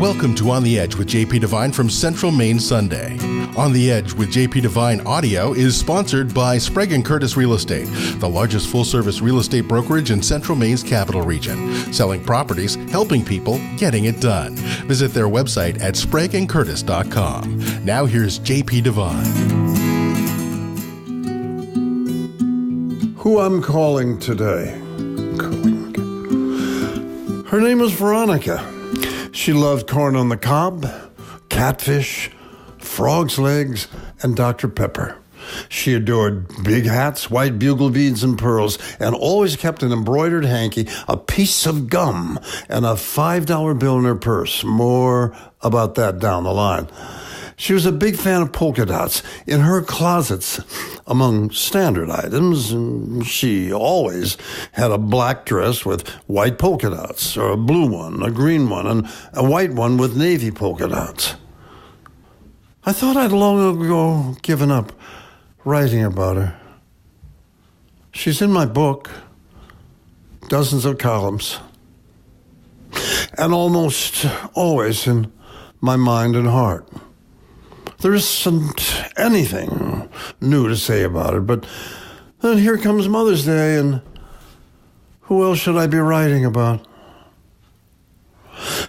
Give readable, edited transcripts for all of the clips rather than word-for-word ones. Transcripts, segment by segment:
Welcome to On the Edge with JP Devine from Central Maine Sunday. On the Edge with JP Devine audio is sponsored by Sprague & Curtis Real Estate, the largest full-service real estate brokerage in Central Maine's capital region. Selling properties, helping people, getting it done. Visit their website at spragueandcurtis.com. Now here's JP Devine. Who I'm calling today. Her name was Veronica. She loved corn on the cob, catfish, frog's legs, and Dr. Pepper. She adored big hats, white bugle beads, and pearls, and always kept an embroidered hanky, a piece of gum, and a $5 bill in her purse. More about that down the line. She was a big fan of polka dots. In her closets, among standard items, she always had a black dress with white polka dots, or a blue one, a green one, and a white one with navy polka dots. I thought I'd long ago given up writing about her. She's in my book, dozens of columns, and almost always in my mind and heart. There isn't anything new to say about it, but then here comes Mother's Day, and who else should I be writing about?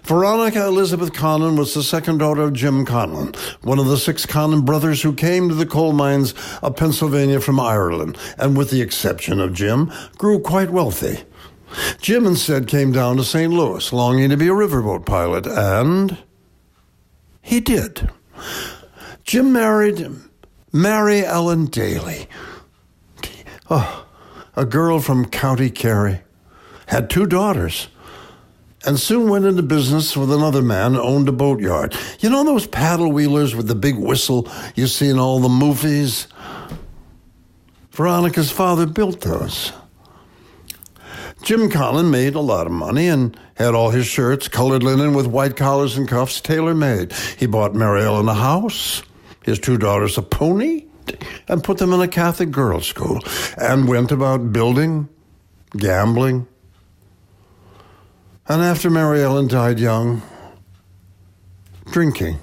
Veronica Elizabeth Conlon was the second daughter of Jim Conlon, one of the 6 Conlon brothers who came to the coal mines of Pennsylvania from Ireland, and with the exception of Jim, grew quite wealthy. Jim instead came down to St. Louis, longing to be a riverboat pilot, and he did. Jim married Mary Ellen Daly, a girl from County Kerry, had 2 daughters, and soon went into business with another man who owned a boatyard. You know those paddle wheelers with the big whistle you see in all the movies? Veronica's father built those. Jim Conlon made a lot of money and had all his shirts, colored linen with white collars and cuffs, tailor-made. He bought Mary Ellen a house, his 2 daughters a pony, and put them in a Catholic girls' school, and went about building, gambling. And after Mary Ellen died young, drinking.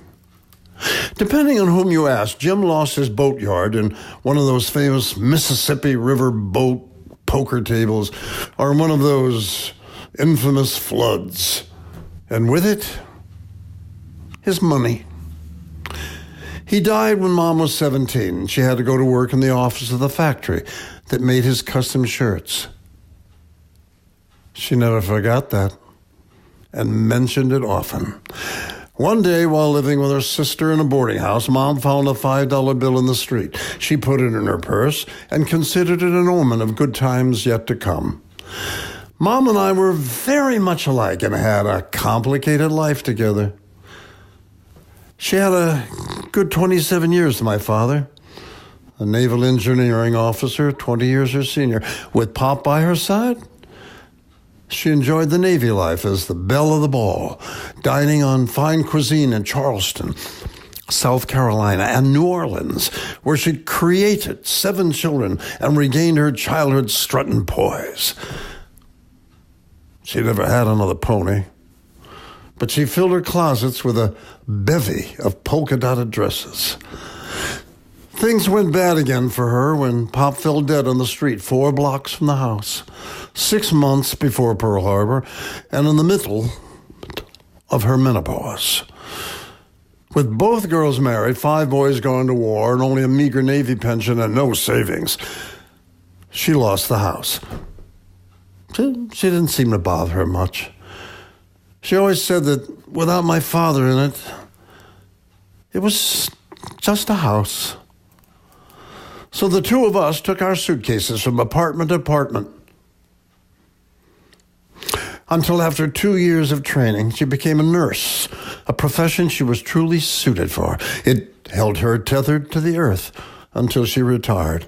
Depending on whom you ask, Jim lost his boatyard in one of those famous Mississippi River boat poker tables, or one of those infamous floods. And with it, his money. He died when Mom was 17. She had to go to work in the office of the factory that made his custom shirts. She never forgot that and mentioned it often. One day, while living with her sister in a boarding house, Mom found a $5 bill in the street. She put it in her purse and considered it an omen of good times yet to come. Mom and I were very much alike and had a complicated life together. She had a good 27 years to my father, a naval engineering officer, 20 years her senior. With Pop by her side, she enjoyed the Navy life as the belle of the ball, dining on fine cuisine in Charleston, South Carolina, and New Orleans, where she'd created 7 children and regained her childhood strut and poise. She never had another pony, but she filled her closets with a bevy of polka-dotted dresses. Things went bad again for her when Pop fell dead on the street 4 blocks from the house, 6 months before Pearl Harbor, and in the middle of her menopause. With both girls married, 5 boys going to war, and only a meager Navy pension and no savings, she lost the house. She didn't seem to bother her much. She always said that without my father in it was just a house. So the 2 of us took our suitcases from apartment to apartment. Until after 2 years of training, she became a nurse, a profession she was truly suited for. It held her tethered to the earth until she retired.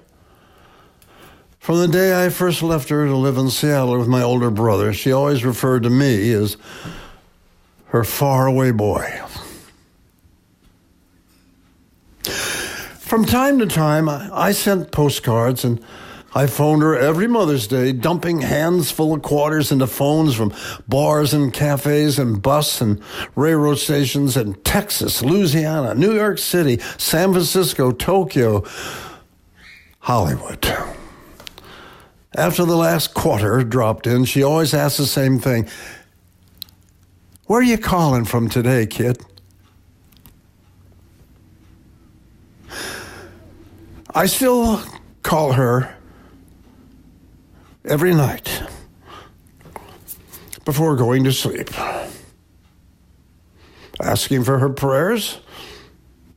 From the day I first left her to live in Seattle with my older brother, she always referred to me as her faraway boy. From time to time, I sent postcards, and I phoned her every Mother's Day, dumping hands full of quarters into phones from bars and cafes and bus and railroad stations in Texas, Louisiana, New York City, San Francisco, Tokyo, Hollywood. After the last quarter dropped in, she always asked the same thing. Where are you calling from today, kid? I still call her every night before going to sleep, asking for her prayers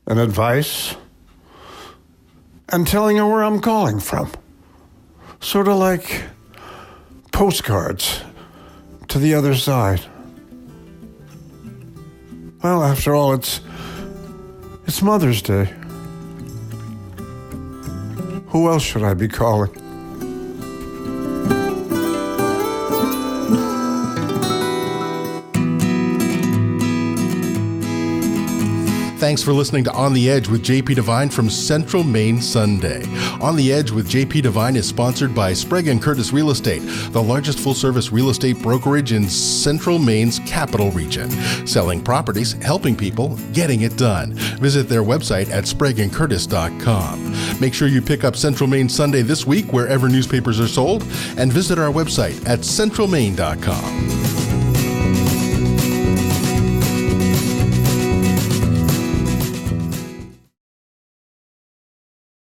and advice and telling her where I'm calling from. Sort of like postcards to the other side. Well, after all, it's Mother's Day. Who else should I be calling? Thanks for listening to On the Edge with JP Devine from Central Maine Sunday. On the Edge with JP Devine is sponsored by Sprague & Curtis Real Estate, the largest full-service real estate brokerage in Central Maine's capital region. Selling properties, helping people, getting it done. Visit their website at spragueandcurtis.com. Make sure you pick up Central Maine Sunday this week wherever newspapers are sold, and visit our website at centralmaine.com.